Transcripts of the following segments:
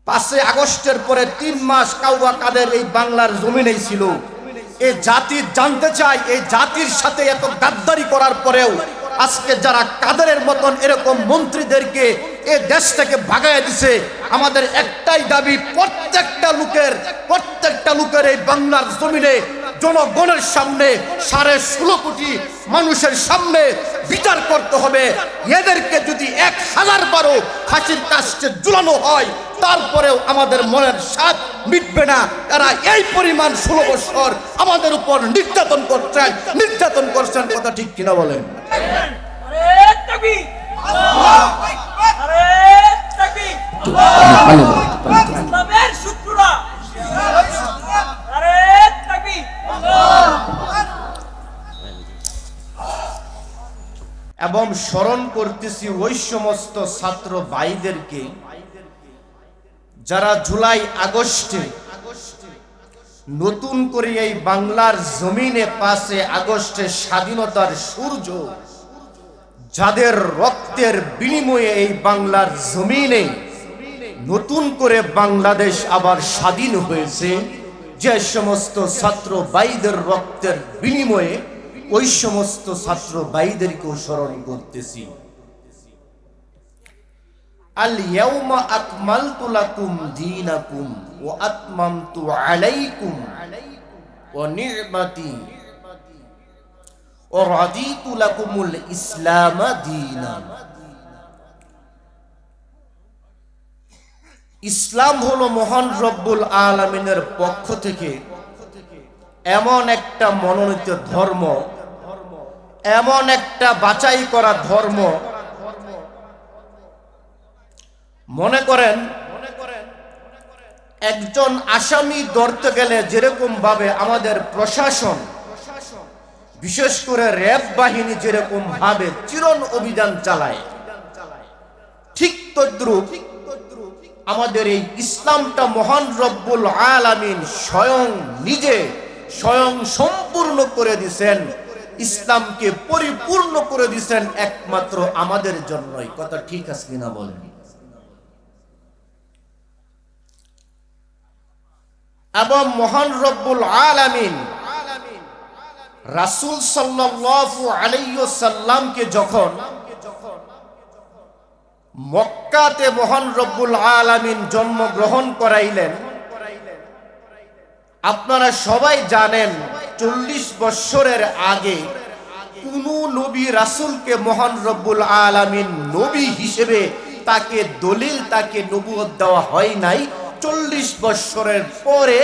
5 আগস্টের পরে 3 মাস কাউয়া কাদের এই বাংলার জমিনেই ছিল। এই জাতি জানতে চায়, এই জাতির সাথে এত গাদ্দারি করার পরেও আজকে যারা কাদেরের মতন এরকম মন্ত্রীদেরকে এই দেশ থেকে ভাগাইয়া দিছে, আমাদের একটাই দাবি, প্রত্যেকটা লোকের এই বাংলার জমিনে জনগণের সামনে 16.5 কোটি মানুষের সামনে বিচার করতে হবে। এদেরকে যদি 1000 বারও ফাঁসির কাস্টে ঝুলানো হয়, তারপরেও আমাদের মনের স্বাদ মিটবে না। এরা এই পরিমাণ 16 বছর আমাদের উপর নির্যাতন করছেন। কথা ঠিক কিনা বলেন? এবং স্মরণ করতেছি ওই সমস্ত ছাত্র ভাইদেরকে যারা জুলাই আগস্টে নতুন করে এই বাংলার জমিনে 5 আগস্টে স্বাধীনতার সূর্য, যাদের রক্তের বিনিময়ে এই বাংলার জমিনে নতুন করে বাংলাদেশ আবার স্বাধীন হয়েছে, যে সমস্ত ছাত্র ভাইদের রক্তের বিনিময়ে ওই সমস্ত ছাত্র ভাইদেরকেও স্মরণ করতেছি। আল ইয়াউমা আকমালতু লাকুম দীনাকুম ওয়া আতমামতু আলাইকুম ওয়া নি'মাতি ওয়া রাদিতু লাকুমুল ইসলাম দীনান। ইসলাম হলো মহান রব্বুল আলামিনের পক্ষ থেকে এমন একটা মনোনীত ধর্ম, এমন একটা বাছাই করা ধর্ম। মনে করেন একজন আসামি ধরতে গেলে যেরকম ভাবে আমাদের প্রশাসন, বিশেষ করে র্যাব বাহিনী যেরকম ভাবে চিরন অভিযান চালায়, ঠিক তদ্রূপ আমাদের এই ইসলামটা মহান রব্বুল আলামিন স্বয়ং সম্পূর্ণ করে দিয়েছেন। ইসলামকে পরিপূর্ণ করে দিয়েছেন একমাত্র আমাদের জন্যই। কথা ঠিক আছে কিনা বলেন? এবং মহান রব্বুল আলামিন রাসূল সাল্লাল্লাহু আলাইহি ওয়াসাল্লামকে যখন মক্কাতে মহান রব্বুল আলামিন জন্মগ্রহণ করাইলেন, আপনারা সবাই জানেন 40 বছরের আগে কোন নবী রাসূলকে মহান রব্বুল আলামিন নবী হিসেবে তাকে দলিল, তাকে নবুয়ত দেওয়া হয় নাই। 40 বছরের পরে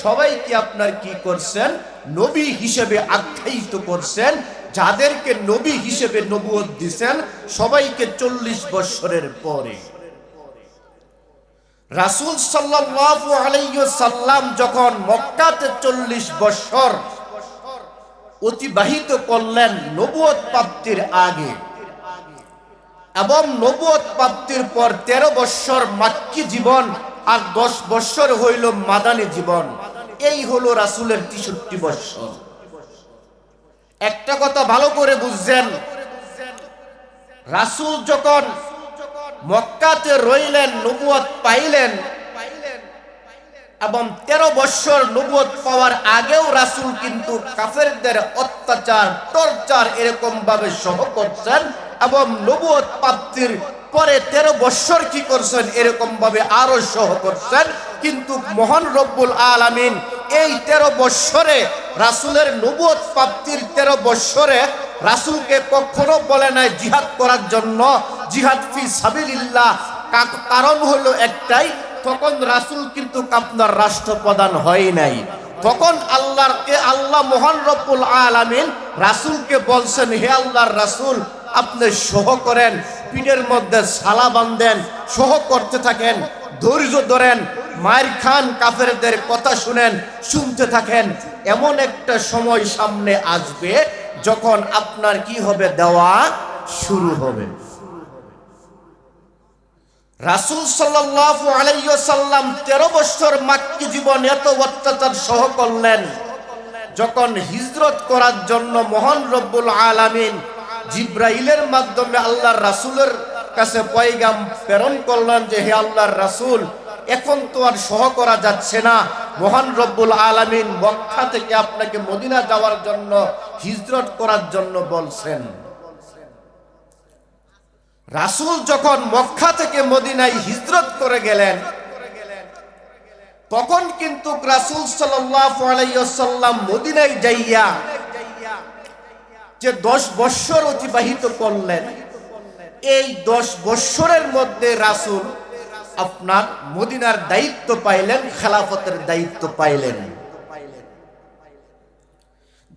সবাইকে আপনার কি করছেন? নবী হিসেবে আখ্যায়িত করছেন। যাদেরকে নবী হিসেবে নবুয়ত দিয়েছেন সবাইকে 40 বছরের পরে। রাসূল সাল্লাল্লাহু আলাইহি ওয়াসাল্লাম যখন মক্কাতে 40 বছর অতিবাহিত করলেন নবুয়ত প্রাপ্তির আগে, এবং নবুয়ত প্রাপ্তির পর 13 বছর মাক্কি জীবন আর 10 বছর হইল মাদানী জীবন। এই হলো রাসূলের 63 বছর। একটা কথা ভালো করে বুঝছেন, রাসূল যখন মক্কাতে রইলেন, নবুয়ত পাইলেন, এবং 13 বছর নবুয়ত পাওয়ার আগেও রাসূল কিন্তু কাফেরদের অত্যাচার, টর্চার এরকম ভাবে সহ করছেন, এবং নবুয়ত প্রাপ্তির পরে 13 বছর কি করছেন এরকম ভাবে আরো সহ করছেন। কিন্তু মহান রব্বুল আলামিন এই 13 বছরে রাসূলের নবুয়ত প্রাপ্তির 13 বছরে রাসূলকে কখনো বলে নাই জিহাদ করার জন্য, জিহাদ ফি সাবিলিল্লাহ। কারণ হলো একটাই, তখন রাসূল কিন্তু আপনার রাষ্ট্রপ্রধান হয় নাই। তখন আল্লাহ মহান রব্বুল আলামিন রাসূলকে বলছেন, হে আল্লাহর রাসূল, আপনি সহ করেন, পিঠের মধ্যে সালা বাঁধেন, সহ করতে থাকেন, ধৈর্য ধরেন, মায়ের খান, কাফেরদের কথা শুনতে থাকেন। এমন একটা সময় সামনে আসবে যখন আপনার কি হবে? দেওয়া শুরু হবে। রাসূল সাল্লাল্লাহু আলাইহি ওয়াসাল্লাম 13 বছর মাক্কি জীবন এত অত্যাচার সহ করলেন। যখন হিজরত করার জন্য মহান রব্বুল আলামিন জিব্রাইলের মাধ্যমে আল্লাহর রাসূলের কাছে পয়গাম প্রেরণ করলেন যে, হে আল্লাহর রাসূল, এখন তো আর সহ করা যাচ্ছে না। মহান রব্বুল আলামিন মক্কা থেকে আপনাকে মদিনা যাওয়ার জন্য হিজরত করার জন্য বলছেন। রাসূল যখন মক্কা থেকে মদিনায় হিজরত করে গেলেন, তখন কিন্তু রাসূল সাল্লাল্লাহু আলাইহি ওয়াসাল্লাম মদিনায় যাইয়া যে 10 বছর অতিবাহিত করলেন, এই 10 বছরের মধ্যে রাসূল আপনার মদিনার দায়িত্ব পাইলেন, খেলাফতের দায়িত্ব পাইলেন।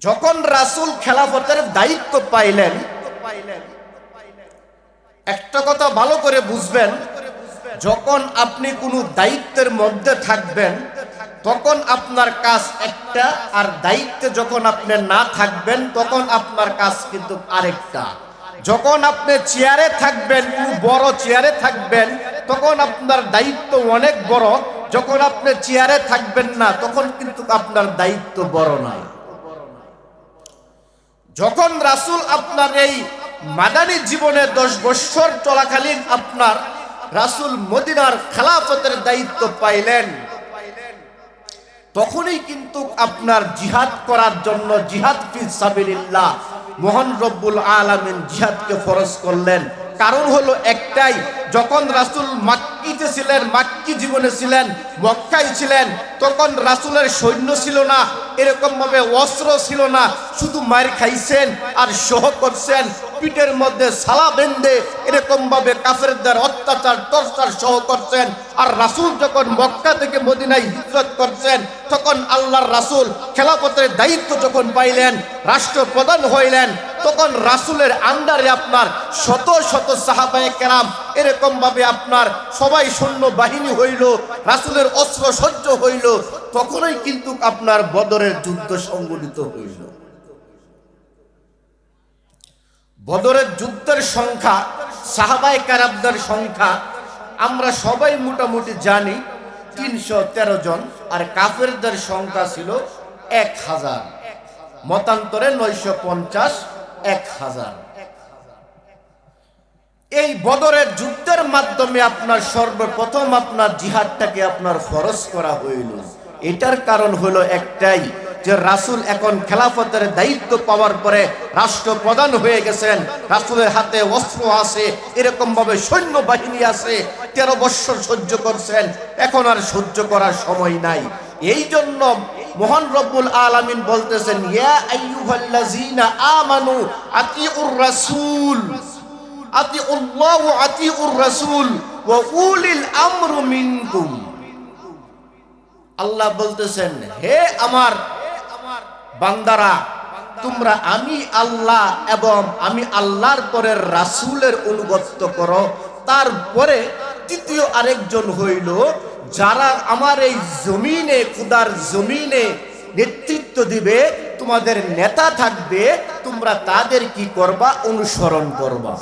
যখন রাসূল খেলাফতের দায়িত্ব পাইলেন, একটা কথা ভালো করে বুঝবেন, যখন আপনি কোনো দায়িত্বের মধ্যে থাকবেন তখন আপনার কাজ একটা, আর দায়িত্বে যখন আপনি না থাকবেন তখন আপনার কাজ কিন্তু আরেকটা। যখন আপনি চেয়ারে থাকবেন, কোনো বড় চেয়ারে থাকবেন, তখন আপনার দায়িত্ব অনেক বড়। যখন আপনি চেয়ারে থাকবেন না তখন কিন্তু আপনার দায়িত্ব বড় না। যখন রাসূল আপনার এই মাদানী জীবনে 10 বছর চলাকালীন আপনার রাসূল মদিনার খেলাফতের দায়িত্ব পাইলেন, তখনই কিন্তু আপনার জিহাদ করার জন্য, জিহাদ ফি সাবিলিল্লাহ, মহান রব্বুল আলামিন জিহাদকে ফরজ করলেন। কারণ হলো একটাই, যখন রাসূল মক্কিতে ছিলেন, মক্কি জীবনে ছিলেন, মক্কায় ছিলেন, তখন রাসূলের সৈন্য ছিল না, এরকম ভাবে অস্ত্র ছিল না, শুধু মার খাইছেন আর সহ করছেন, পিঠের মধ্যে সালা বেঁধে এরকম ভাবে কাফেরদের অত্যাচার টর্চার সহ করছেন। আর রাসূল যখন মক্কা থেকে মদিনায় হিজরত করছেন, তখন আল্লাহর রাসূল খেলাফতের দায়িত্ব যখন পাইলেন, রাষ্ট্রপ্রধান হইলেন, তখন রাসূলের আন্ডারে আপনার শত শত সাহাবায়ে কেরাম এরকম ভাবে আপনার সবাই সৈন্য বাহিনী হইল, রাসূলের অস্ত্র সহ্য হইল। তখনই কিন্তু আপনার বদরের যুদ্ধ সংঘটিত হইল। বদরের যুদ্ধের সংখ্যা, সাহাবায়ে কেরামদের সংখ্যা আমরা সবাই মোটামুটি জানি 313 জন, আর কাফেরদের সংখ্যা ছিল 1000, মতান্তরে 950, 1000। এই বদরের যুদ্ধের মাধ্যমে আপনার সর্বপ্রথম আপনার জিহাদটাকে আপনার ফরজ করা হইল। এটার কারণ হলো একটাই, যে রাসূল এখন খেলাফতের দায়িত্ব পাওয়ার পরে রাষ্ট্রপ্রধান হয়ে গেছেন, রাসূলের হাতে অস্ত্র আছে, এরকম ভাবে সৈন্য বাহিনী আছে, 13 বছর সহ্য করছেন, এখন আর সহ্য করার সময় নাই। এই জন্য মহান রব্বুল আলামিন বলতেছেন, ইয়া আইয়ুহাল্লাযীনা আমানু আতিউর রাসূল, আতিউল্লাহ ওয়া আতিউর রাসূল ওয়া উলিল আমরু মিনকুম। আল্লাহ বলতেছেন, হে আমার বান্দারা, তোমরা আমি আল্লাহ এবং আমি আল্লাহর পরে রাসূলের অনুগত করো। তারপরে তৃতীয় আরেকজন হইল, যারা আমার এই জমিনে, খুদার জমিনে নেতৃত্ব দিবে, তোমাদের নেতা থাকবে, তোমরা তাদের কি করবা? অনুসরণ করবা।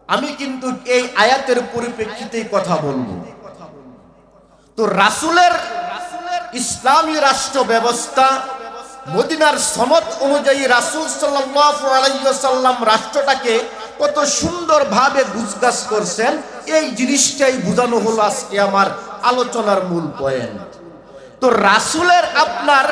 আমি কিন্তু এই আয়াতের পরিপ্রেক্ষিতেই কথা বলবো। তো রাসূলের ইসলামী রাষ্ট্র ব্যবস্থা, মদিনার সনদ অনুযায়ী রাসূল সাল্লাল্লাহু আলাইহি ওয়াসাল্লাম রাষ্ট্রটাকে কত সুন্দরভাবে গুছগাছ করছেন, এই জিনিসটাই বোঝানো হলো আজকে আমার আলোচনার মূল পয়েন্ট। তো রাসূলের আপনার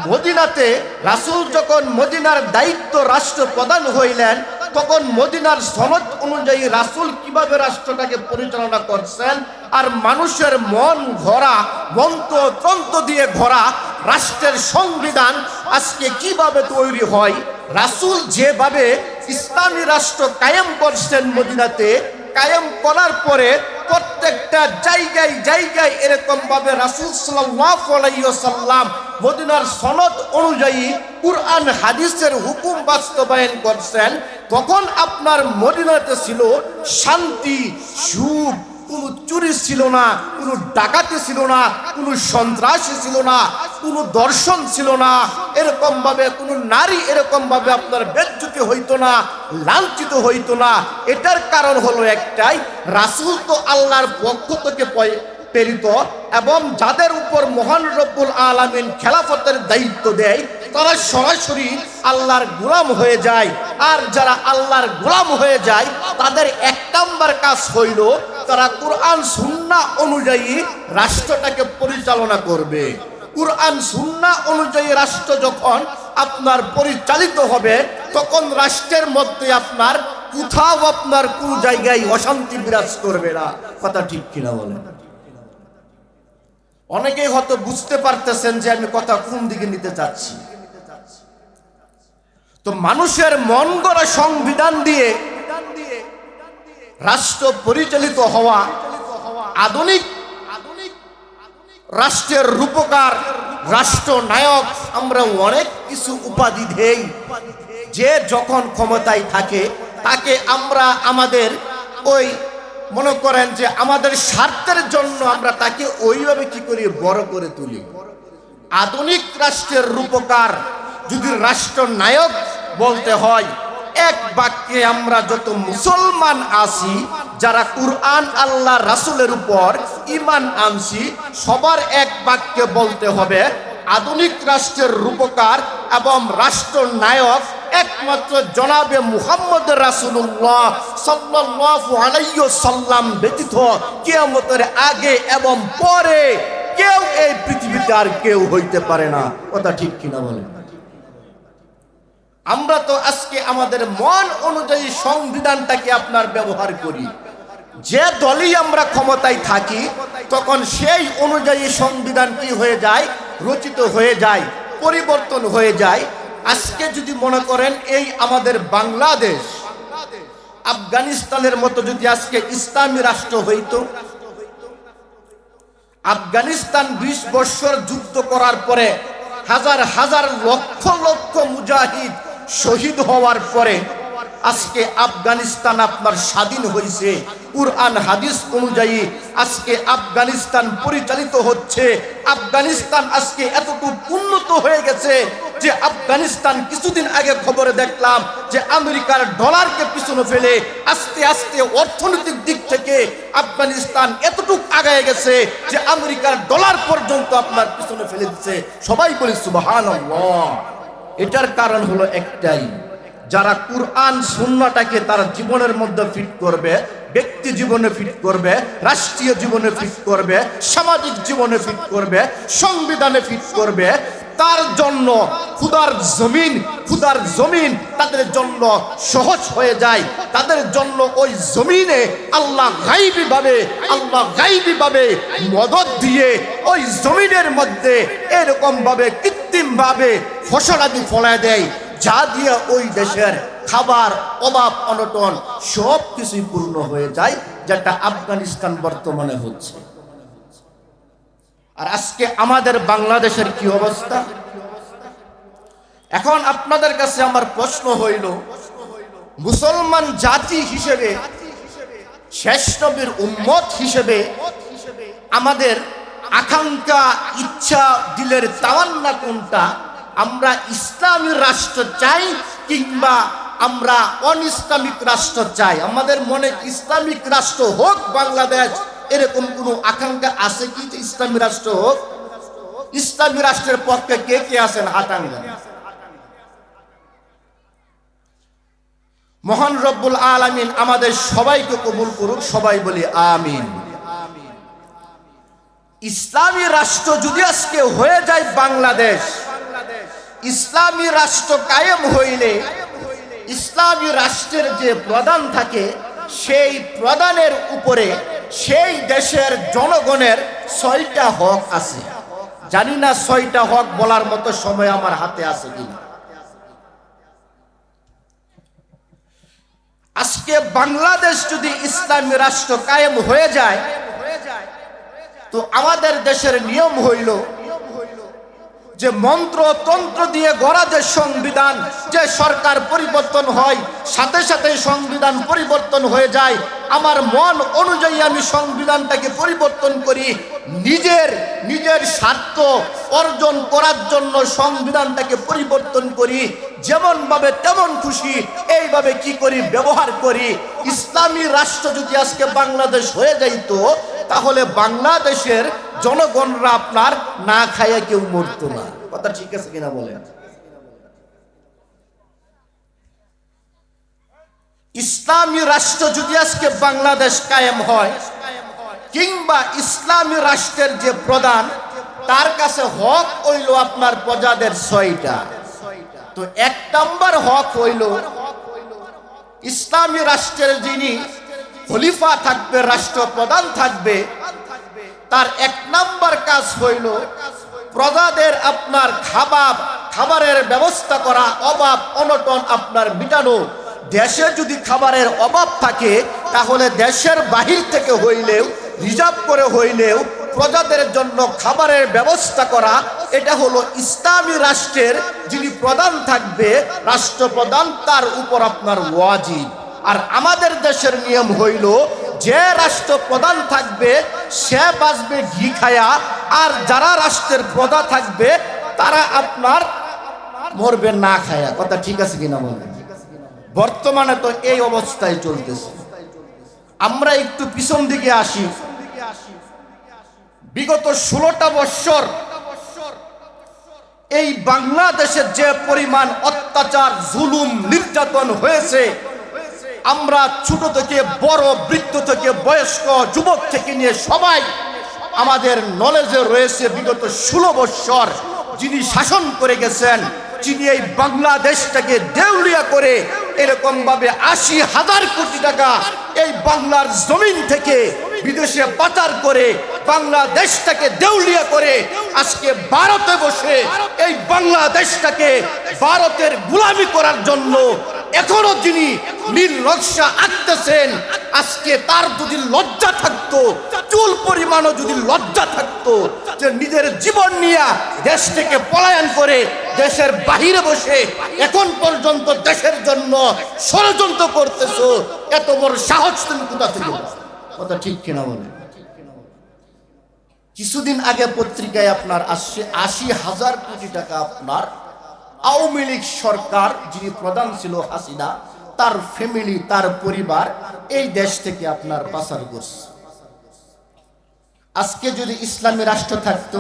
মদিনাতে, রাসূল যখন মদিনার দায়িত্ব রাষ্ট্রপ্রধান হইলেন, তখন মদিনার সনদ অনুযায়ী রাসূল কিভাবে রাষ্ট্রটাকে পরিচালনা করছেন, আর মানুষের মন ভরা, মন্ত্রতন্ত্র দিয়ে ভরা রাষ্ট্রের সংবিধান আজকে কিভাবে তৈরি হয়, রাসূল যেভাবে ইসলামী রাষ্ট্র কায়েম করছেন মদিনাতে, কায়েম করার পরে প্রত্যেকটা জায়গায় জায়গায় এরকম ভাবে রাসূল সাল্লাল্লাহু আলাইহি ওয়াসাল্লাম মদিনার সনদ অনুযায়ী কুরআন হাদিসের হুকুম বাস্তবায়ন করছেন। তখন আপনার মদিনাতে ছিল শান্তি, সুখ, কোনো চুরি ছিল না, কোনো ডাকাতি ছিল না, কোনো সন্ত্রাসী ছিল না, কোনো দর্শন ছিল না, এরকম ভাবে কোনো নারী এরকম ভাবে আপনার বেজ্জতি হইতো না, লাঞ্ছিত হইতো না। এটার কারণ হলো একটাই, রাসূল তো আল্লাহর পক্ষ থেকে প্রেরিত, এবং যাদের উপর মহান রব্বুল আলামিন খেলাফতের দায়িত্ব দেয়, তারা সরাসরি আল্লাহর গোলাম হয়ে যায়। আর যারা আল্লাহর গোলাম হয়ে যায় তাদের এক নাম্বার কাজ হইল তারা কোরআন সুন্নাহ অনুযায়ী রাষ্ট্রটাকে পরিচালনা করবে। কোরআন সুন্নাহ অনুযায়ী রাষ্ট্র যখন আপনার পরিচালিত হবে তখন রাষ্ট্রের মধ্যে আপনার কোথাও আপনার কোন জায়গায় অশান্তি বিরাজ করবে না। কথা ঠিক কিনা বলেন? অনেকেই হয়তো বুঝতে পারতেছেন যে আমি কথা কোন দিকে নিতে চাচ্ছি। তো মানুষের মন গড়া সংবিধান দিয়ে রাষ্ট্র পরিচালিত হওয়া, আধুনিক রাষ্ট্রের রূপকার, রাষ্ট্রনায়ক, আমরা অনেক কিছু উপাধি দেই। যে যখন ক্ষমতায় থাকে তাকে আমরা আমাদের ওই মনে করেন যে আমাদের স্বার্থের জন্য আমরা তাকে ওইভাবে কি করি বড় করে তুলি। আধুনিক রাষ্ট্রের রূপকার যদি রাষ্ট্রনায়ক বলতে হয়, এক বাক্যে আমরা যত মুসলমান আছি যারা কুরআন আল্লাহ রাসূলের উপর ঈমান আনছি সবার এক বাক্যে বলতে হবে আধুনিক রাষ্ট্রের রূপকার এবং রাষ্ট্রনায়ক একমাত্র জনাবে মুহাম্মদ রাসূলুল্লাহ সাল্লাল্লাহু আলাইহি ওয়াসাল্লাম ব্যতীত কিয়ামতের আগে এবং পরে কেউ এই পৃথিবীতে আর কেউ হইতে পারে না। কথা ঠিক কিনা বলেন? আমরা তো আজকে আমাদের মন অনুযায়ী সংবিধানটাকে আপনার ব্যবহার করি। যে দলই আমরা ক্ষমতায় থাকি তখন সেই অনুযায়ী সংবিধান কি হয়ে যায়, রচিত হয়ে যায়, পরিবর্তন হয়ে যায়। আজকে যদি মনে করেন এই আমাদের বাংলাদেশ আফগানিস্তানের মতো যদি আজকে ইসলামী রাষ্ট্র হইতো, আফগানিস্তান 20 বছর যুদ্ধ করার পরে হাজার হাজার লক্ষ লক্ষ মুজাহিদ শহীদ হওয়ার পরে আজকে আফগানিস্তান আপনার স্বাধীন হয়েছে। কুরআন হাদিস অনুযায়ী আজকে আফগানিস্তান পরিচালিত হচ্ছে। আফগানিস্তান আজকে এতটুকু উন্নত হয়ে গেছে যে আফগানিস্তান কিছুদিন আগে খবরে দেখলাম যে আমেরিকার ডলারকে পিছনে ফেলে আস্তে আস্তে অর্থনৈতিক দিক থেকে আফগানিস্তান এতটুকু আগায় গেছে যে আমেরিকার ডলার পর্যন্ত আপনার পিছনে ফেলে দিচ্ছে। সবাই বলি সুবহানাল্লাহ। এটার কারণ হলো একটাই, যারা কুরআন সুন্নাহটাকে তার জীবনের মধ্যে ফিট করবে, ব্যক্তি জীবনে ফিট করবে, রাষ্ট্রীয় জীবনে ফিট করবে, সামাজিক জীবনে ফিট করবে, সংবিধানে ফিট করবে, তার জন্য খুদার জমিন তাদের জন্য সহজ হয়ে যায়। তাদের জন্য ওই জমিনে আল্লাহ গায়বী ভাবে মদদ দিয়ে ওই জমিনের মধ্যে এরকম ভাবে কৃত্রিম ভাবে ফসলাদি ফলায় দেয় যা দিয়ে ওই দেশের খাবার অভাব অনটন সব কিছুই পূর্ণ হয়ে যায়, যেটা আফগানিস্তান বর্তমানে হচ্ছে। আর আজকে আমাদের বাংলাদেশের কি অবস্থা? এখন আপনাদের কাছে আমার প্রশ্ন হইল, মুসলমান জাতি হিসেবে, শেষ নবীর উম্মত হিসেবে আমাদের আকাঙ্ক্ষা, ইচ্ছা, দিলের তাওয়ান্না কোনটা? আমরা ইসলামী রাষ্ট্র চাই কিংবা আমরা অনইসলামিক রাষ্ট্র চাই? আমাদের মনে ইসলামিক রাষ্ট্র হোক বাংলাদেশ, এরকম কোনো আকাঙ্ক্ষা আছে কি যে ইসলামী রাষ্ট্র হোক? ইসলামী রাষ্ট্রের পক্ষে কে কে আছেন? হাতাঙ্গা। মহান রব্বুল আলামিন আমাদের সবাইকে কবুল করুক, সবাই বলি আমিন। ইসলামী রাষ্ট্র যদি আজকে হয়ে যায় বাংলাদেশ, ইসলামী রাষ্ট্র কায়েম হইলে ইসলামী রাষ্ট্রের যে প্রধান থাকে সেই প্রধানের উপরে সেই দেশের জনগণের 6টা হক আছে। জানি না 6টা হক বলার মতো সময় আমার হাতে আছে কিনা। আজকে বাংলাদেশ যদি ইসলামী রাষ্ট্র কায়েম হয়ে যায় তো আমাদের দেশের নিয়ম হইল যে মন্ত্রতন্ত্র দিয়ে গড়া যে সংবিধান, যে সরকার পরিবর্তন হয় সাথে সাথে সংবিধান পরিবর্তন হয়ে যায়। আমার মন অনুযায়ী আমি সংবিধানটাকে পরিবর্তন করি, নিজের স্বার্থ অর্জন করার জন্য সংবিধানটাকে পরিবর্তন করি, যেমন ভাবে তেমন খুশি এইভাবে কি করি ব্যবহার করি। ইসলামী রাষ্ট্র যদি আজকে বাংলাদেশ হয়ে যাইতো তাহলে বাংলাদেশের জনগণরা আপনার না খাইয়া কেউ মরতো না। কথা ঠিক আছে কিনা বলেন? ইসলামী রাষ্ট্র যদি আজকে বাংলাদেশ কায়েম হয়, কিংবা ইসলামী রাষ্ট্রের যে প্রধান, তার কাছে হক হইল আপনার প্রজাদের 6টা। তো 1 নম্বর হক হইল ইসলামী রাষ্ট্রের যিনি খলিফা থাকবে, রাষ্ট্রপ্রধান থাকবে, তার 1 নম্বর কাজ হইল প্রজাদের আপনার খাবারের ব্যবস্থা করা, অভাব অনটন আপনার মিটানো। দেশে যদি খাবারের অভাব থাকে, তাহলে দেশের বাহির থেকে হইলেও, রিজার্ভ করে হইলেও প্রজাদের জন্য খাবারের ব্যবস্থা করা। এটা হলো ইসলামী রাষ্ট্রের যিনি প্রধান থাকবে, রাষ্ট্রপ্রধান, তার উপর আপনার ওয়াজিব। আর আমাদের দেশের নিয়ম হইল, যে রাষ্ট্রপ্রধান থাকবে সে বাঁচবে ঘি খায়া, আর যারা রাষ্ট্রের প্রজা থাকবে তারা আপনার মরবে না খায়া। কথা ঠিক আছে কিনা বলেন? বর্তমানে তো এই অবস্থায় চলতেছে। আমরা একটু পিছন দিকে আসি। বিগত 16টা বৎসর এই বাংলাদেশে যে পরিমাণ অত্যাচার, জুলুম, নির্যাতন হয়েছে, আমরা ছোট থেকে বড়, বৃদ্ধ থেকে বয়স্ক, যুবক থেকে নিয়ে সবাই আমাদের নলেজে রয়েছে। বিগত 16 বৎসর যিনি শাসন করে গেছেন, যিনি এই বাংলাদেশটাকে দেউলিয়া করে এরকম ভাবে 80,000 কোটি টাকা এই বাংলার জমিন থেকে বিদেশে পাচার করে বাংলাদেশটাকে দেউলিয়া করে আজকে ভারতে বসে এই বাংলাদেশটাকে ভারতের গোলামি করার জন্য এখনো যিনি নীল নকশা আঁকতেছেন, আজকে তার যদি লজ্জা থাকতো, চুল পরিমাণও যদি লজ্জা থাকতো, যে নিজের জীবন নিয়ে দেশ থেকে পলায়ন করে দেশের বাহিরে বসে এখন পর্যন্ত দেশের জন্য ষড়যন্ত্র করতেছো, এত বড় সাহস তুমি কোথা থেকে? কথা ঠিক কিনা বলে? কিছুদিন আগে পত্রিকায় আপনার আসছে 80,000 কোটি টাকা আপনার আওয়ামী লীগ সরকার, যিনি প্রধান ছিল হাসিনা, তার ফ্যামিলি, তার পরিবার এই দেশ থেকে আপনার পাচার করছে। আজকে যদি ইসলামী রাষ্ট্র থাকতো,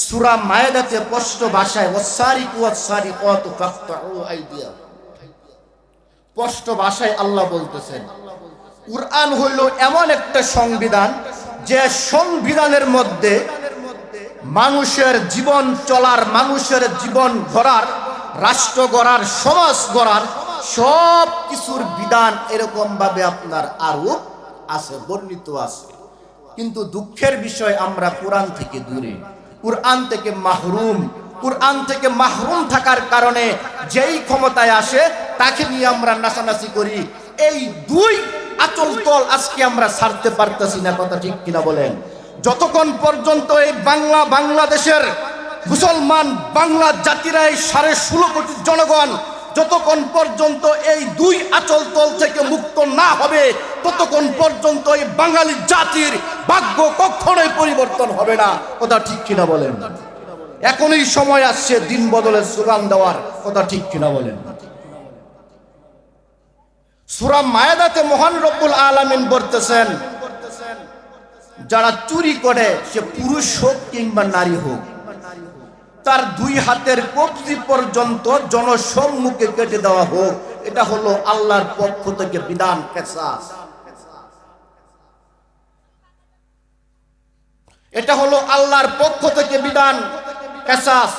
সূরা মায়েদাতে স্পষ্ট ভাষায় ওয়াসারিকু ওয়াসারিকাতু ফাকতাউ আইদিয়াহুম, স্পষ্ট ভাষায় আল্লাহ বলতেছেন, কুরআন হইল এমন একটা সংবিধান, যে সংবিধানের মধ্যে মানুষের জীবন চলার, মানুষের জীবন গড়ার, রাষ্ট্র গড়ার, সমাজ গড়ার সব কিছুর বিধান এরকম ভাবে আপনার আরো আছে, বর্ণিত আছে। কিন্তু দুঃখের বিষয়, আমরা কোরআন থেকে দূরে, কোরআন থেকে মাহরুম। কোরআন থেকে মাহরুম থাকার কারণে যেই ক্ষমতায় আসে তাকে নিয়ে আমরা নাচানাচি করি। এই 2 আচল তল আজকে আমরা ছাড়তে পারতেছি না। কথা ঠিক কিনা বলেন? যতক্ষণ পর্যন্ত এই বাংলাদেশের মুসলমান বাংলা জাতিরা, এই 16.5 কোটি জনগণ যতক্ষণ পর্যন্ত এই 2 আচল তল থেকে মুক্ত না হবে, ততক্ষণ পর্যন্ত এই বাঙালি জাতির ভাগ্য কখনোই পরিবর্তন হবে না। কথা ঠিক কিনা বলেন? এখনই সময় আসছে দিন বদলের স্লোগান দেওয়ার। কথা ঠিক কিনা বলেন? সূরা মায়েদাতে মহান রব্বুল আলামিন বলতেছেন, যারা চুরি করে, সে পুরুষ হোক কিংবা নারী হোক, তার 2 হাতের কবজি পর্যন্ত জনসম্মুখে কেটে দেওয়া হোক। এটা হলো আল্লাহর পক্ষ থেকে বিধান, কিসাস। এটা হলো আল্লাহর পক্ষ থেকে বিধান, কিসাস।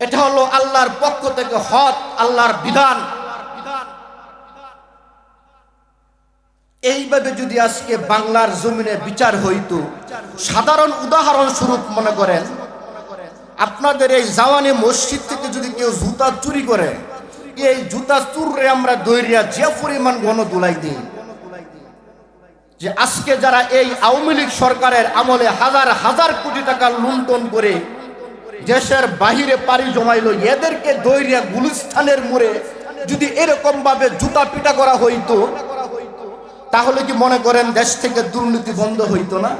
এটা হলো আল্লাহর পক্ষ থেকে হদ, আল্লাহর বিধান। এইভাবে যদি আজকে বাংলার জমিনে বিচার হইতো, সাধারণ উদাহরণ স্বরূপ মনে করেন, আপনাদের এই জাওয়ানি মসজিদ থেকে যদি কেউ জুতা চুরি করে, এই জুতা চুরে আমরা দৈরিয়া যে পরিমাণ গণ দুলাই দিই, যে আজকে যারা এই আওয়ামী লীগ সরকারের আমলে 1,000 কোটি টাকা লুণ্ঠন করে দেশের বাহিরে পাড়ি জমাইলো, এদেরকে দৈরিয়া গুলিস্তানের মোড়ে যদি এরকম ভাবে জুতা পিটা করা হইতো, তাহলে কি মনে করেন দেশ থেকে দুর্নীতি বন্ধ হইতো না?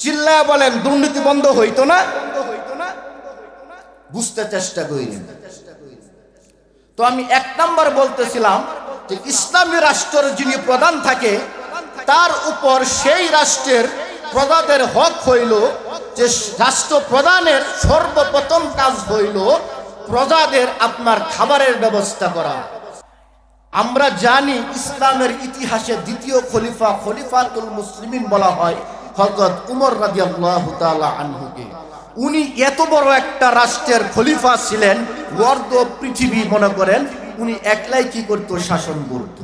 চিল্লায়া বলেন, দুর্নীতি বন্ধ হইতো না? বুঝতে চেষ্টা করেন। তো আমি 1 নাম্বার বলতেছিলাম যে ইসলামী রাষ্ট্রের যিনি প্রধান থাকে, তার উপর সেই রাষ্ট্রের প্রজাদের হক হইল যে রাষ্ট্র প্রধানের সর্বপ্রথম কাজ হইল প্রজাদের আপনার খাবারের ব্যবস্থা করা। আমরা জানি ইসলামের ইতিহাসে দ্বিতীয় খলিফা খলিফাতুল মুসলিমিন বলা হয় হযরত উমর রাদিয়াল্লাহু তাআলা আনহুকে। উনি এত বড় একটা রাষ্ট্রের খলিফা ছিলেন, অর্ধ পৃথিবী মনে করেন উনি একলাই কি করত, শাসন করত।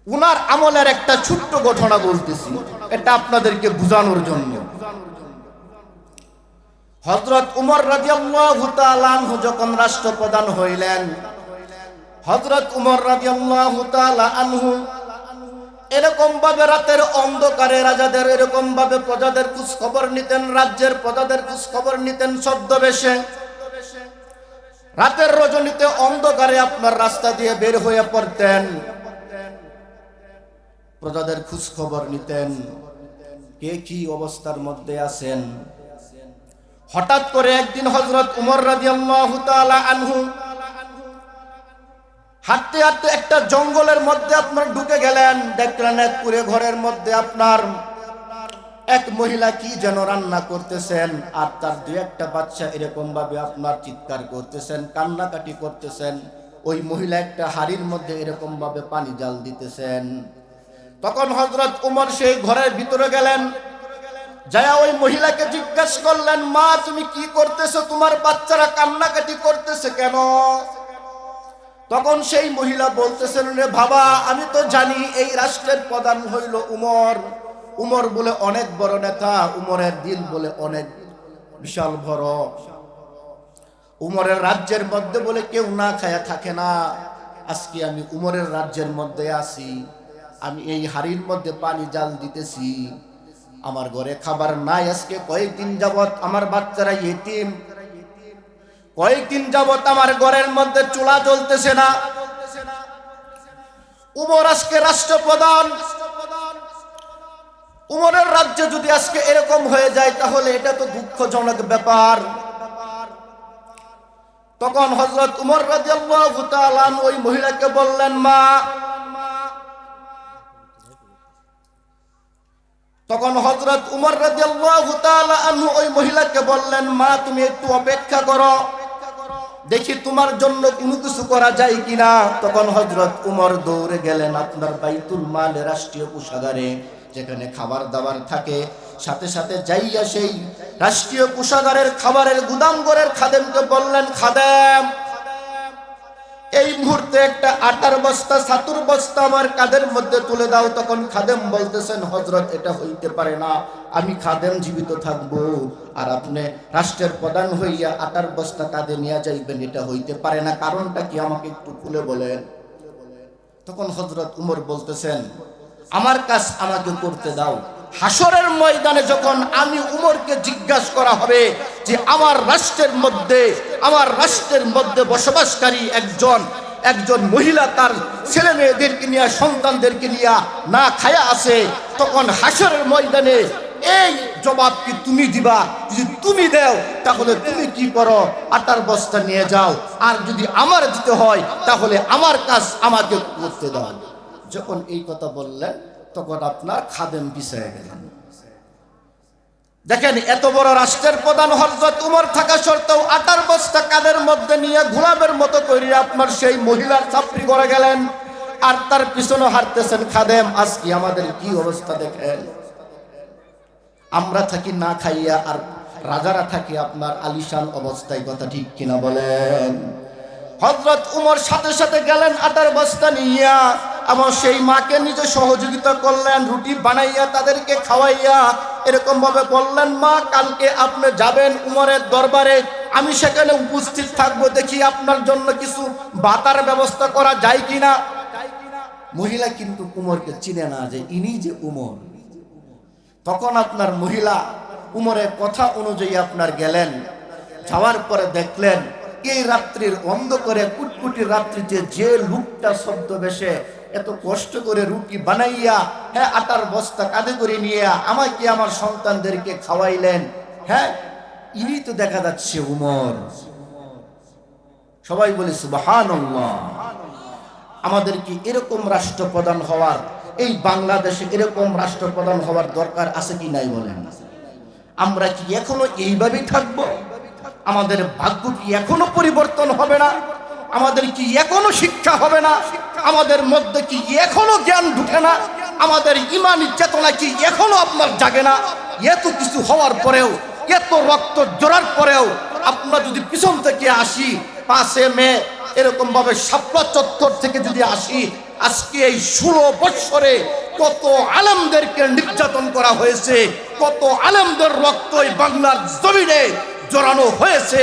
উনার আমলের একটা ছোট্ট ঘটনা বলতেছি, এটা আপনাদেরকে বোঝানোর জন্য। হযরত উমর রাদিয়াল্লাহু তাআলা আনহু যখন রাষ্ট্রপ্রধান হইলেন, হযরত উমর রাদিয়াল্লাহু তাআলা আনহু এরকম ভাবে রাতের অন্ধকারে রাজাদের এরকম ভাবে প্রজাদের খোঁজ খবর নিতেন, রাজ্যের প্রজাদের খোঁজ খবর নিতেন ছদ্মবেশে। রাতের রজনীতে অন্ধকারে আপনার রাস্তা দিয়ে বের হয়ে পড়তেন, প্রজাদের খোঁজ খবর নিতেন, কে কি অবস্থার মধ্যে আছেন। হঠাৎ করে একদিন হযরত উমর রাদিয়াল্লাহু তাআলা আনহু হাঁটতে হাঁটতে একটা জঙ্গলের মধ্যে আপনার ঢুকে গেলেন। দেখলেন এক কুঁড়ে ঘরের মধ্যে আপনার এক মহিলা কি যেন রান্না করতেছেন, আর তার দুই একটা বাচ্চা এরকম ভাবে আপনার চিৎকার করতেছেন, কান্নাকাটি করতেছেন। ওই মহিলা একটা হাড়ির মধ্যে এরকম ভাবে পানি জাল দিতেছেন। তখন হযরত উমর সেই ঘরের ভিতরে গেলেন, যায়া ওই মহিলাকে জিজ্ঞাসা করলেন, মা তুমি কি করতেছো, তোমার বাচ্চারা কান্নাকাটি করতেছে কেন? তখন সেই মহিলা বলতেছেন, রে বাবা, আমি তো জানি এই রাষ্ট্রের প্রধান হইল উমর। উমর বলে অনেক বড় নেতা, উমরের দিল বলে অনেক বিশাল বড়। উমরের রাজ্যের মধ্যে বলে কেউ না খায়া থাকে না। আজকে আমি উমরের রাজ্যের মধ্যে আছি, আমি এই হাড়ির মধ্যে পানি জাল দিতেছি, আমার ঘরে খাবার নাই। আজকে কয়েকদিন যাবত আমার বাচ্চারা ইতিম, কয়েকদিন যাবত আমার ঘরের মধ্যে চুলা জ্বলতেছে না। উমর আজকে রাষ্ট্রপ্রধান, উমরের রাজ্যে যদি আজকে এরকম হয়ে যায় তাহলে এটা তো দুঃখজনক ব্যাপার। তখন হযরত উমর রাদিয়াল্লাহু তাআলা ওই মহিলাকে বললেন, মা, তখন হযরত উমর রাদিয়াল্লাহু তাআলা আনহু ওই মহিলাকে বললেন, মা তুমি একটু অপেক্ষা করো, দেখি তোমার জন্য কোনো কিছু করা যায় কিনা। তখন হযরত উমর দৌড়ে গেলেন আপনার বাইতুল মালে, রাষ্ট্রীয় কোষাগারে যেখানে খাবার দাবার থাকে। সাথে সাথে যাইয়া সেই রাষ্ট্রীয় কোষাগারের খাবারের গুদাম ঘরের খাদেমকে বললেন, খাদেম এই মুহূর্তে একটা আটার বস্তা, ছাতুর বস্তা আমার কাঁধের মধ্যে তুলে দাও। তখন খাদেম বলতেছেন, হযরত এটা হইতে পারে না, আমি খাদেম জীবিত থাকবো আর আপনি রাষ্ট্রের প্রধান হইয়া আটার বস্তা কাঁধে নিয়ে যাইবেন, এটা হইতে পারে না, কারণটা কি আমাকে একটু খুলে বলেন। তখন হযরত উমর বলতেছেন, আমার কাজ আমাকে করতে দাও। হাসরের ময়দানে যখন আমি উমরকে জিজ্ঞাসা করা হবে যে আমার রাষ্ট্রের মধ্যে বসবাসকারী একজন মহিলা তার ছেলে মেয়েদেরকে নিয়ে, সন্তানদেরকে নিয়ে না খায়া আছে, তখন হাসরের ময়দানে এই জবাব কি তুমি দিবা? যদি তুমি দাও তাহলে তুমি কি করো, আটার বস্তা নিয়ে যাও, আর যদি আমার দিতে হয় তাহলে আমার কাজ আমাকে করতে দাও। যখন এই কথা বললেন তখন আপনার খাদেম পিছিয়ে গেলেন। দেখেন, এত বড় রাষ্ট্রের প্রধান হযরত উমর থাকা সত্ত্বেও আটার বস্তা কাঁধের মধ্যে নিয়ে গোলামের মতো করে আপনার সেই মহিলার চাপড়ি করে গেলেন, আর তার পিছনে হাঁটতেছেন খাদেম। আজকে আমাদের কি অবস্থা দেখেন, আমরা থাকি না খাইয়া আর রাজারা থাকি আপনার আলিশান অবস্থায়, কথা ঠিক কিনা বলেন? হযরত উমর সাথে সাথে গেলেন আটার বস্তা নিয়া, এবং সেই মাকে নিজে সহযোগিতা করলেন, রুটি বানাইয়া তাদেরকে খাওয়াইয়া এরকম ভাবে বললেন, মা কালকে আপনি যাবেন উমরের দরবারে, আমি সেখানে উপস্থিত থাকবো, দেখি আপনার জন্য কিছু ভাতার ব্যবস্থা করা যায় কিনা। মহিলা কিন্তু উমরকে চিনে না যে ইনি যে উমর। তখন আপনার মহিলা উমরের কথা অনুযায়ী আপনার গেলেন, যাওয়ার পরে দেখলেন এই রাত্রির অন্ধকারে কুটকুটি রাত্রিতে যে লোকটা ছদ্মবেশে এত কষ্ট করে রুটি বানাইয়া, হ্যাঁ, আটার বস্তা কাঁধে করে নিয়ে আমাকে আমার সন্তানদেরকে খাওয়াইলেন, হ্যাঁ, ইনি তো দেখা যাচ্ছে উমর। সবাই বলে সুবহানাল্লাহ। আমাদের কি এরকম রাষ্ট্রপ্রধান হওয়ার, এই বাংলাদেশে এরকম রাষ্ট্রপ্রধান হওয়ার দরকার আছে কি নাই বলেন? আমরা কি এখনো এইভাবেই থাকবো? আমাদের ভাগ্য কি এখনো পরিবর্তন হবে না? আমাদের কি এখনো শিক্ষা হবে না? আমাদের মধ্যে কি এখনো জ্ঞান ঢুকে না? আমাদের ইমানি চেতনা কি এখনো আপনার জাগে না? এত কিছু হওয়ার পরেও, এত রক্ত জোড়ার পরেও আমরা যদি পিছন থেকে আসি, 5 মে এরকম ভাবে শাপলা চত্বর থেকে যদি আসি, আজকে এই 16 বছরে কত আলেমদেরকে নির্যাতন করা হয়েছে, কত আলেমদের রক্ত এই বাংলার জমিনে জড়ানো হয়েছে।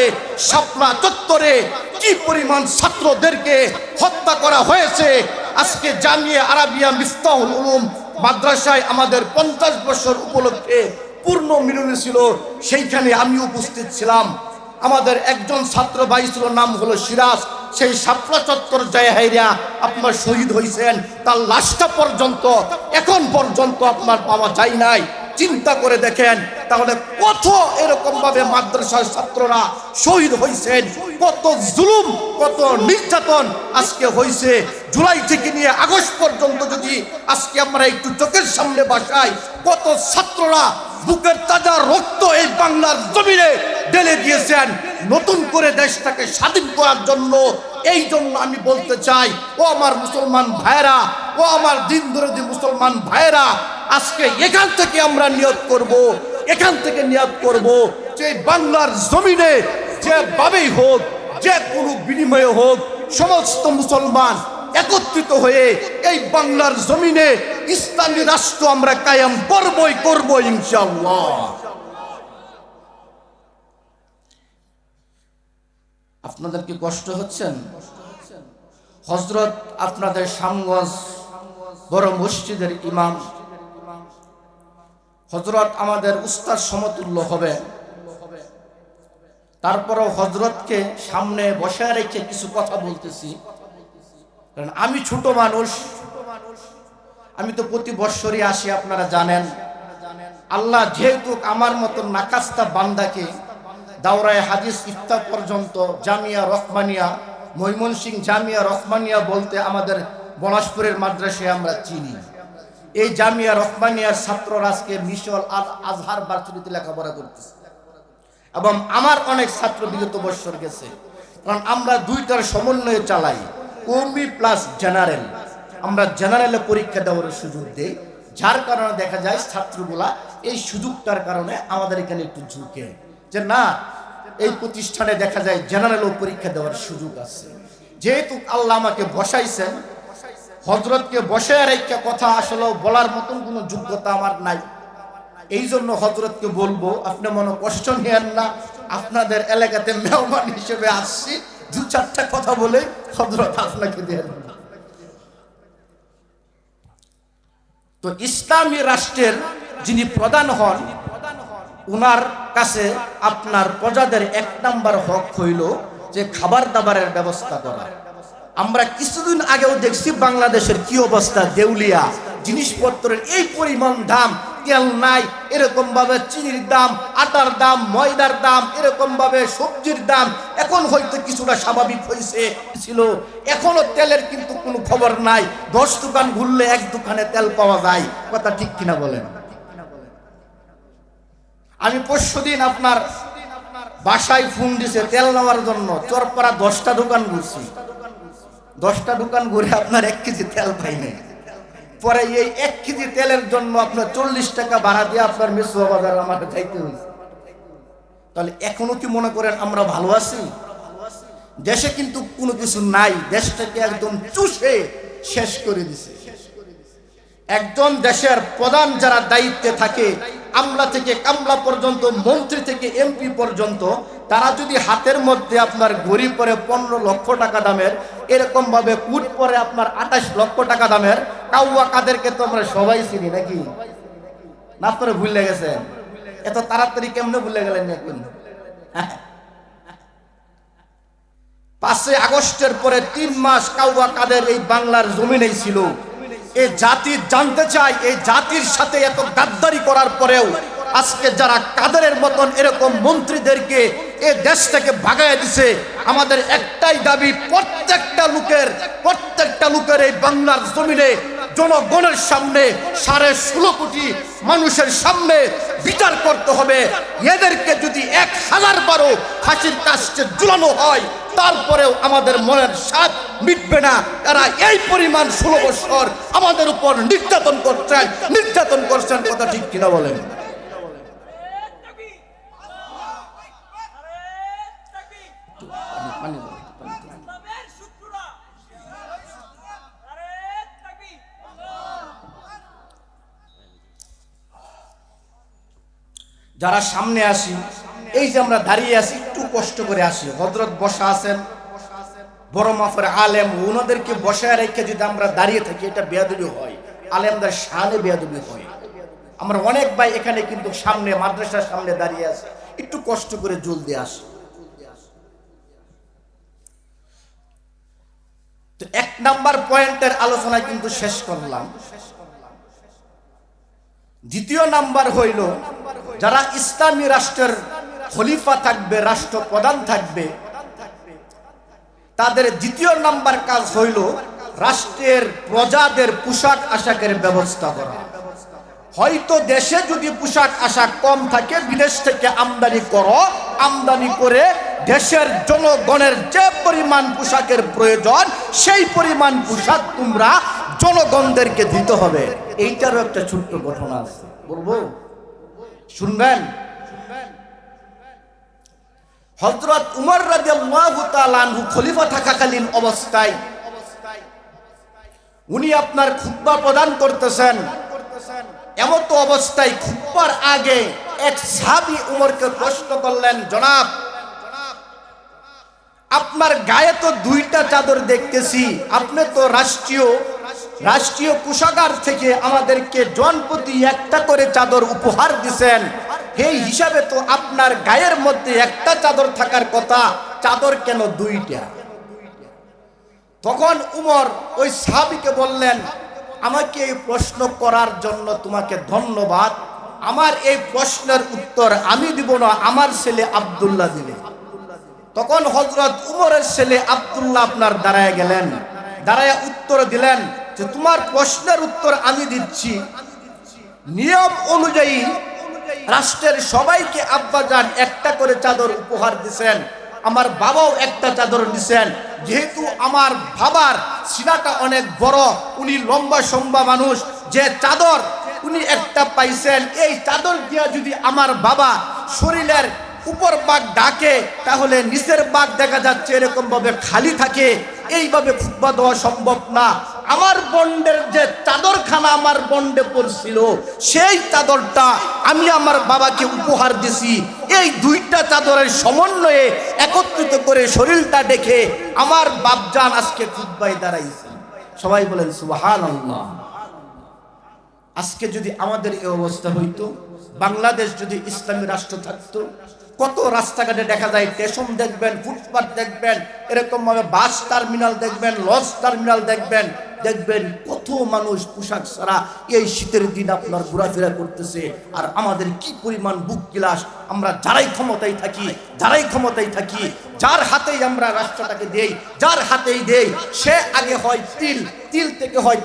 শাপলা চত্বরে কি পরিমাণ ছাত্রদেরকে হত্যা করা হয়েছে। আজকে জামিয়া আরাবিয়া মিফতাহুল উলুম মাদ্রাসায় আমাদের 50 বছর উপলক্ষে পূর্ণ মিলনী ছিল, সেইখানে আমি উপস্থিত ছিলাম। আমাদের একজন ছাত্র ভাই ছিল, নাম হলো সিরাজ। সেই শাপলা চত্বর জায়গায় আপনার শহীদ হয়েছেন, তার লাশটা পর্যন্ত এখন পর্যন্ত আপনার পাওয়া যায় নাই। চিন্তা করে দেখেন তাহলে কত এরকম ভাবে মাদ্রাসার ছাত্ররা শহীদ হয়েছেন, কত জুলুম, কত নির্যাতন আজকে হয়েছে। জুলাই থেকে নিয়ে আগস্ট পর্যন্ত যদি আজকে আমরা একটু চোখের সামনে বাসাই, কত ছাত্ররা বুকের তাজা রক্ত এই বাংলার জমিনে ঢেলে দিয়েছেন নতুন করে দেশটাকে স্বাধীন করার জন্য। এই জন্য আমি বলতে চাই, ও আমার মুসলমান ভাইরা, ও আমার দিন বিরোধী মুসলমান ভাইরা, আজকে এখান থেকে আমরা নিয়ত করব, এখান থেকে নিয়ত করব যে বাংলার জমিনে যেভাবেই হোক, যে কোনো বিনিময়ে হোক, সমস্ত মুসলমান একত্রিত হয়ে এই বাংলার জমিনে ইসলামী রাষ্ট্র আমরা কায়েম করবই করব ইনশাআল্লাহ। আপনাদের কি কষ্ট হচ্ছেন? হযরত আপনাদের শামগঞ্জ বড় মসজিদের ইমাম হযরত আমাদের উস্তাদ সমতুল্য হবে, তারপরেও হযরতকে সামনে বসে রেখে কিছু কথা বলতেছি। কারণ আমি ছোট মানুষ, আমি তো প্রতি বৎসরই আসি, আপনারা জানেন। আল্লাহ যেহেতু আমার মতন নাকাস্তা বান্দাকে দাওরায়ে হাদিস ইফতা পর্যন্ত জামিয়া রহমানিয়া, ময়মনসিংহ জামিয়া রহমানিয়া বলতে আমাদের পলাশপুরের মাদ্রাসায় আমরা চিনি। এই জামিয়া রহমানিয়ার ছাত্ররা আজকে মিশল আজহার ভার্সিটিতে লেখাপড়া করতেছে, এবং আমার অনেক ছাত্র বিগত বছর গেছে। কারণ আমরা দুইটার সমন্বয়ে চালাই, কওমি প্লাস জেনারেল। আমরা জেনারেলে পরীক্ষা দেওয়ার সুযোগ দেই, যার কারণে দেখা যায় ছাত্রগুলা এই সুযোগটার কারণে আমাদের এখানে একটু ঝুঁকে যে না, এই প্রতিষ্ঠানে দেখা যায় জেনারেলও পরীক্ষা দেওয়ার সুযোগ আছে। যেহেতু আল্লাহ আমাকে বসাইছেন, হযরতকে বসায় রেখে কথা আসলে বলার মতন কোনো যোগ্যতা আমার নাই। এই জন্য হযরতকে বলবো, আপনি মনে কষ্ট নিয়েন না, আপনাদের এলাকাতে মেহমান হিসেবে আসছি, 2-4টা কথা বলে হযরত আপনাকে দিয়ে দেন। তো ইসলামী রাষ্ট্রের যিনি প্রধান হন, উনার কাছে আপনার প্রজাদের 1 নাম্বার হক হইল যে খাবার দাবারের ব্যবস্থা করা। আমরা কিছুদিন আগেও দেখছি বাংলাদেশের কি অবস্থা, দেউলিয়া, জিনিসপত্রের এই পরিমাণ দাম, তেল নাই, এরকম ভাবে চিনির দাম, আটার দাম, ময়দার দাম, এরকম ভাবে সবজির দাম এখন হয়তো কিছুটা স্বাভাবিক হয়েছে ছিল, এখনো তেলের কিন্তু কোনো খবর নাই। 10 দোকান ঘুরলে 1 দোকানে তেল পাওয়া যায়, কথা ঠিক কিনা বলেন? আমি পরশুদিন আপনার বাসায় ফোন দিছে তেল নেওয়ার জন্য, চরপাড়া 10টা দোকান ঘুরছি, 10টা দোকান ঘুরে আপনার 1 কেজি তেল পাই নাই। পরে এই 1 কেজি তেলের জন্য আপনার 40 টাকা ভাড়া দিয়ে আপনার মেসুয়া বাজার আমাকে যাইতে হয়েছে। তাহলে এখনো কি মনে করেন আমরা ভালো আছি? দেশে কিন্তু কোনো কিছু নাই, দেশটাকে একদম চুষে শেষ করে দিছে। একজন দেশের প্রধান যারা দায়িত্বে থাকে, আমলা থেকে কামলা পর্যন্ত, মন্ত্রী থেকে এমপি পর্যন্ত, তারা যদি হাতের মধ্যে আপনার ঘড়ি পরে 15 লক্ষ টাকা দামের, এরকম ভাবে কুট পরে আপনার 28 লক্ষ টাকা দামের, কাউয়া কাদেরকে তো আমরা সবাই চিনি নাকি? না আপনারা ভুলে গেছেন? এত তাড়াতাড়ি কেমনে ভুলে গেলেন এখন? 5 আগস্টের পরে 3 মাস কাউয়া কাদের এই বাংলার জমিনেই ছিল। এই জাতি জানতে চায়, এই জাতির সাথে এত গাদ্দারি করার পরেও আজকে যারা কাদেরের মতন এরকম মন্ত্রীদেরকে এই দেশ থেকে ভাগায় দিছে, আমাদের একটাই দাবি, প্রত্যেকটা লোকের এই বাংলার জমিনে জনগণের সামনে 16.5 কোটি মানুষের সামনে বিচার করতে হবে। এদেরকে যদি 1000 বারও ফাঁসির কাস্টে ঝুলানো হয় তারপরেও আমাদের মনের স্বাদ মিটবে না। তারা এই পরিমাণ 16 বছর আমাদের উপর নির্যাতন করছেন, কথা ঠিক কিনা বলেন? যারা সামনে আসি, এই যে আমরা দাঁড়িয়ে আছি, একটু কষ্ট করে আসি। হযরত বসা আছেন, বড় মাফের আলেম, ওনাদেরকে বসায় রেখে যদি আমরা দাঁড়িয়ে থাকি এটা বেয়াদবি হয়, আলেমদের শানে বেয়াদবি হয়। আমরা অনেক ভাই এখানে কিন্তু সামনে মাদ্রাসার সামনে দাঁড়িয়ে আছি, একটু কষ্ট করে জলদি আসি। তো 1 নাম্বার পয়েন্টের আলোচনা কিন্তু শেষ করলাম। দ্বিতীয় নাম্বার হইল, যারা ইসলামী রাষ্ট্রের খলিফা থাকবে, রাষ্ট্রপ্রধান থাকবে, তাদের দ্বিতীয় নাম্বার কাজ হইল রাষ্ট্রের প্রজাদের পোশাক আশাকের ব্যবস্থা করা। হয়তো দেশে যদি পোশাক আশাক কম থাকে, বিদেশ থেকে আমদানি করো, আমদানি করে দেশের জনগণের যে পরিমাণ পোশাকের প্রয়োজন সেই পরিমাণ পোশাক তোমরা জনগণদেরকে দিতে হবে। এইটারও একটা ছোট্ট ঘটনা আছে, বলবো, শুনবেন? হযরত উমর রাদিয়াল্লাহু তাআলা আনহু খলিফা থাকাকালীন অবস্থায় উনি আপনার খুতবা প্রদান করতেছেন। এমত অবস্থায় খুতবার আগে এক সাহাবী উমরকে প্রশ্ন করলেন, জনাব, আপনার গায়ে তো 2টা চাদর দেখতেছি, আপনি তো রাষ্ট্রীয় কোষাগার থেকে আমাদেরকে জনপ্রতি 1টা করে চাদর উপহার দিবেন, এই হিসাবে তো আপনার গায়ের মধ্যে 1টা চাদর থাকার কথা, চাদর কেন 2টা? তখন উমর ওই সাহাবীকে বললেন, আমাকে এই প্রশ্ন করার জন্য তোমাকে ধন্যবাদ, আমার এই প্রশ্নের উত্তর আমি দিব না, আমার ছেলে আব্দুল্লাহ দিবে। তখন হযরত উমরের ছেলে আব্দুল্লাহ আপনার দাঁড়ায় গেলেন, দাঁড়ায় উত্তর দিলেন যে তোমার প্রশ্নের উত্তর আমি দিচ্ছি। নিয়ম অনুযায়ী রাষ্ট্রের সবাইকে আব্বাজান 1টা করে চাদর উপহার দিবেন, আমার বাবাও 1টা চাদর দিবেন। যেহেতু আমার বাবার সিনাটা অনেক বড়, উনি লম্বা সম্বা মানুষ, যে চাদর উনি 1টা পাইছেন, এই চাদর দিয়া যদি আমার বাবা শরীরের উপর ভাগ ডাকে তাহলে নিচের ভাগ দেখা যাচ্ছে এরকম ভাবে খালি থাকে, এইভাবে খুতবা দেওয়া সম্ভব না। আমার বন্ডের যে চাদরখানা আমার বন্ডে পড়ছিল সেই চাদরটা আমি আমার বাবাকে উপহার দিছি। এই 2টা চাদরের সমন্বয়ে একত্রিত করে শরীরটা দেখে আমার বাপজান আজকে খুতবায় দাঁড়াইছে। সবাই বলেন সুবহানাল্লাহ। আজকে যদি আমাদের এই অবস্থা হইতো, বাংলাদেশ যদি ইসলামী রাষ্ট্র থাকতো, কত রাস্তাঘাটে দেখা যায় স্টেশন দেখবেন, ফুটপাত দেখবেন, এরকম ভাবে বাস টার্মিনাল দেখবেন, লঞ্চ টার্মিনাল দেখবেন, দেখবেন কত মানুষ পোশাক ছাড়া এই শীতের দিন আপনার ঘোরাফেরা করতেছে। আর আমাদের কি পরিমাণ বুক বিলাস, আমরা যারাই ক্ষমতায় থাকি, যার হাতেই আমরা রাষ্ট্রটাকে দেই, যার হাতেই দেই, সে আগে হয় তিল থেকে হয়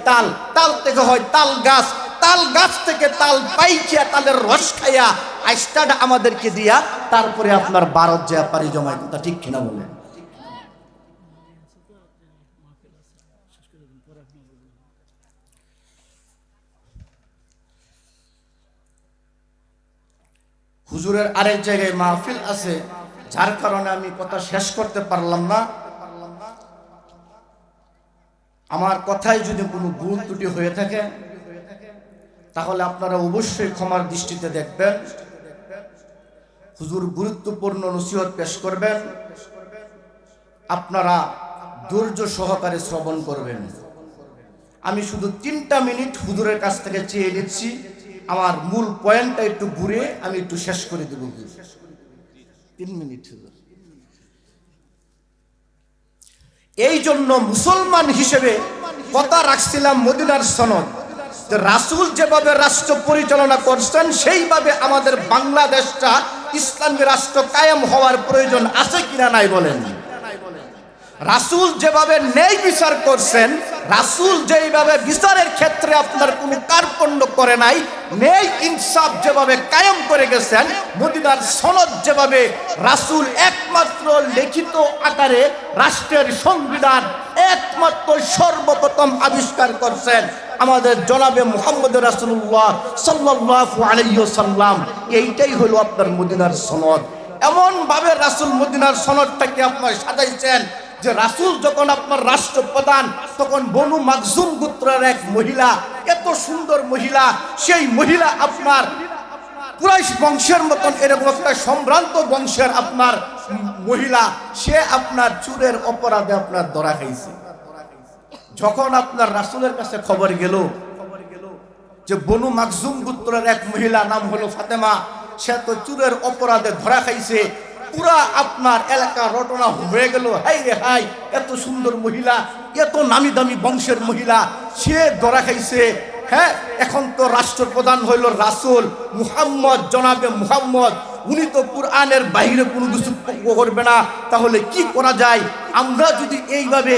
তাল থেকে হয় তাল গাছ থেকে তাল পাইকিয়া, তালের রস খাইয়া আইস্টাটা আমাদেরকে দিয়া তারপরে আপনার ভারত যে পারি জমায়, কথা ঠিক কিনা বলেন? হুজুরের আরেক জায়গায় মাহফিল আছে, যার কারণে আমি কথা শেষ করতে পারলাম না। আমার কথায় যদি কোনো ভুল ত্রুটি হয়ে থাকে তাহলে আপনারা অবশ্যই ক্ষমার দৃষ্টিতে দেখবেন। হুজুর গুরুত্বপূর্ণ নসিহত পেশ করবেন, আপনারা ধৈর্য সহকারে শ্রবণ করবেন। আমি শুধু 3টা মিনিট হুজুরের কাছ থেকে চেয়ে নিচ্ছি, আমার মূল পয়েন্টটা একটু ঘুরে আমি একটু শেষ করে দেব। 3 মিনিট হুজুর। এই জন্য মুসলমান হিসেবে কথা রাখছিলাম মদিনার সনদ, রাসূল যেভাবে রাষ্ট্র পরিচালনা করছেন সেইভাবে আমাদের বাংলাদেশটা ইসলামী রাষ্ট্র কায়েম হওয়ার প্রয়োজন আছে কিনা নাই বলেন? রাসূল যেভাবে ন্যায় বিচার করছেন, রাসূল যেইভাবে বিচারের ক্ষেত্রে আপনার কোনো কার্পণ্য করে নাই, ন্যায় ইনসাফ যেভাবে কায়েম করে গেছেন, মদিনার সনদ যেভাবে রাসূল একমাত্র লিখিত আকারে রাষ্ট্রের সংবিধান একমাত্র সর্বপ্রথম আবিষ্কার করছেন আমাদের জনাবে মুহাম্মদ রাসূলুল্লাহ সাল্লাল্লাহু আলাইহি ওয়াসাল্লাম, এইটাই হলো আপনার মদিনার সনদ। এমন ভাবে রাসূল মদিনার সনদটাকে আপনার সাজাইছেন যে রাসূল যখন আপনার রাষ্ট্রপ্রধান, তখন বনু মাখজুম গোত্রের এক মহিলা, এত সুন্দর মহিলা, সেই মহিলা আপনার কুরাইশ বংশের মতন এরকম একটা সম্ভ্রান্ত বংশের আপনার মহিলা, সে আপনার চুরের অপরাধে আপনার ধরা খাইছে। যখন আপনার রাসূলের কাছে খবর গেল যে বনু মাখজুম গোত্রের এক মহিলা, নাম হলো ফাতেমা, সে তো চুরের অপরাধে ধরা খাইছে, পুরা আপনার এলাকা রটনা হয়ে গেল, হাই রে হাই, এত সুন্দর মহিলা, এত নামি দামি বংশের মহিলা, সে ধরা খাইছে। হ্যাঁ, এখন তো রাষ্ট্রপ্রধান হইল রাসূল মুহাম্মদ, জনাবে মুহাম্মদ, উনি তো কুরআনের বাইরে কোনো কিছু করবে না, তাহলে কি করা যায়? আমরা যদি এইভাবে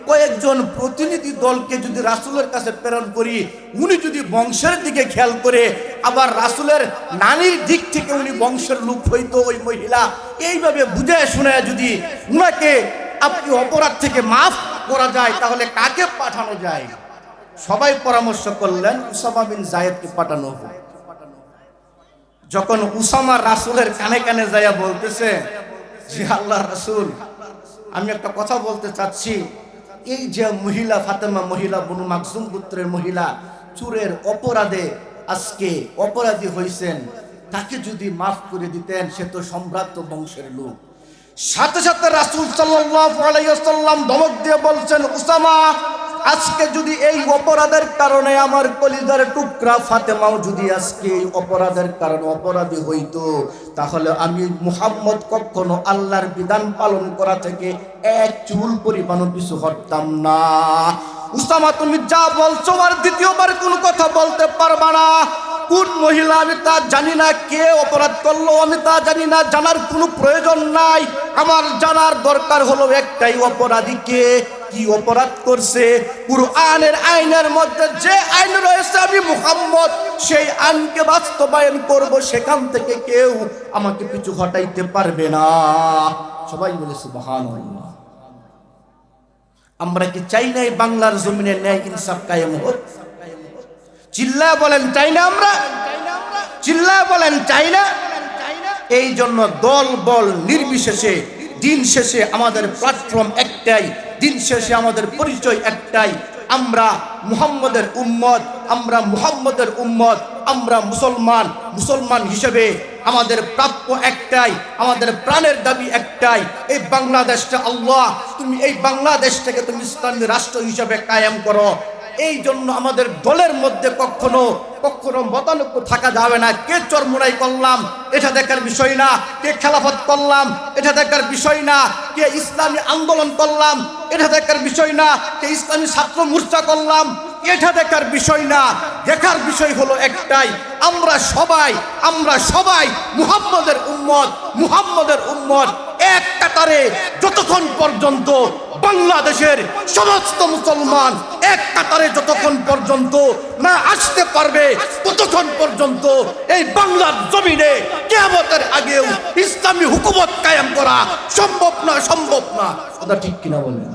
কয়েকজন প্রতিনিধি দলকে যদি রাসূলের কাছে প্রেরণ করি, উনি যদি বংশের দিকে খেয়াল করে, আবার রাসূলের নানির দিক থেকে উনি বংশের লোক হইতো ওই মহিলা, এইভাবে বুঝে শুনে যদি উনাকে আপনি অপরাধ থেকে মাফ করা যায়, তাহলে কাকে পাঠানো যায়? সবাই পরামর্শ করলেন উসামা বিন যায়েদকে পাঠানো হোক। যখন উসামা রাসূলের কানে কানে যাইয়া বলতেছে যে আল্লাহর রাসূল, আমি একটা কথা বলতে চাচ্ছি, এই যে মহিলা ফাতেমা, মহিলা বনু মাখজুম গোত্রের মহিলা, চুরের অপরাধে আজকে অপরাধী হয়েছেন, তাকে যদি মাফ করে দিতেন, সে তো সম্ভ্রান্ত বংশের লোক। সাথে সাথে রাসূল সাল্লাল্লাহু আলাইহি ওয়াসাল্লাম ধমক দিয়ে বলছেন, উসামা, আজকে যদি এই অপরাধের কারণে আমার কলিজার টুকরা ফাতেমাও যদি আজকে এই অপরাধের কারণে অপরাধী হইতো, তাহলে আমি মুহাম্মদ কখনো আল্লাহর বিধান পালন করা থেকে এক চুল পরিমাণও পিছু হটতাম না। উসামা, তুমি যা বলছো আর দ্বিতীয়বার কোনো কথা বলতে পারবা না। কোন মহিলা আমি তা জানি না, কে অপরাধ করলো আমি তা জানি না, জানার কোনো প্রয়োজন নাই। আমার জানার দরকার হলো একটাই, অপরাধী কে, কি অপরাধ করছে। কুরআনের আইনের মধ্যে যে আইন রয়েছে, আমি মুহাম্মদ সেই আইনকে বাস্তবায়ন করব, সেখান থেকে কেউ আমাকে পিছু হটাইতে পারবে না। সবাই বলে সুবহানাল্লাহ। আমরা কি চাই না এই বাংলার জমিনে ন্যায় ইনসাফ কায়েম হোক? চিল্লায় বলেন চাই না? আমরা চিল্লায় বলেন চাই না? এই জন্য দল বল নির্বিশেষে দিন শেষে আমাদের প্ল্যাটফর্ম একটাই, দিন শেষে আমাদের পরিচয় একটাই, আমরা মুহাম্মদের উম্মত, আমরা মুহাম্মদের উম্মত, আমরা মুসলমান। মুসলমান হিসেবে আমাদের প্রাপ্য একটাই, আমাদের প্রাণের দাবি একটাই, এই বাংলাদেশটা আল্লাহ, তুমি এই বাংলাদেশটাকে তুমি ইসলামী রাষ্ট্র হিসেবে কায়েম করো। এই জন্য আমাদের দলের মধ্যে কখনো মতানৈক্য থাকা যাবে না। কে চরমুনাই করলাম এটা দেখার বিষয় না, কে খেলাফত করলাম এটা দেখার বিষয় না, কে ইসলামী আন্দোলন করলাম এটা দেখার বিষয় না, কে ইসলামী ছাত্র মোর্চা করলাম এটা দেখার বিষয় না। দেখার বিষয় হলো একটাই, আমরা সবাই মুহাম্মদের উম্মত, মুহাম্মদের উম্মত। এক কাতারে যতক্ষণ পর্যন্ত বাংলাদেশের সমস্ত মুসলমান এক কাতারে যতক্ষণ পর্যন্ত না আসতে পারবে, ততক্ষণ পর্যন্ত এই বাংলার জমিনে কিয়ামতের আগেও ইসলামী হুকুমত কায়েম করা সম্ভব না। কথা ঠিক কিনা বলেন?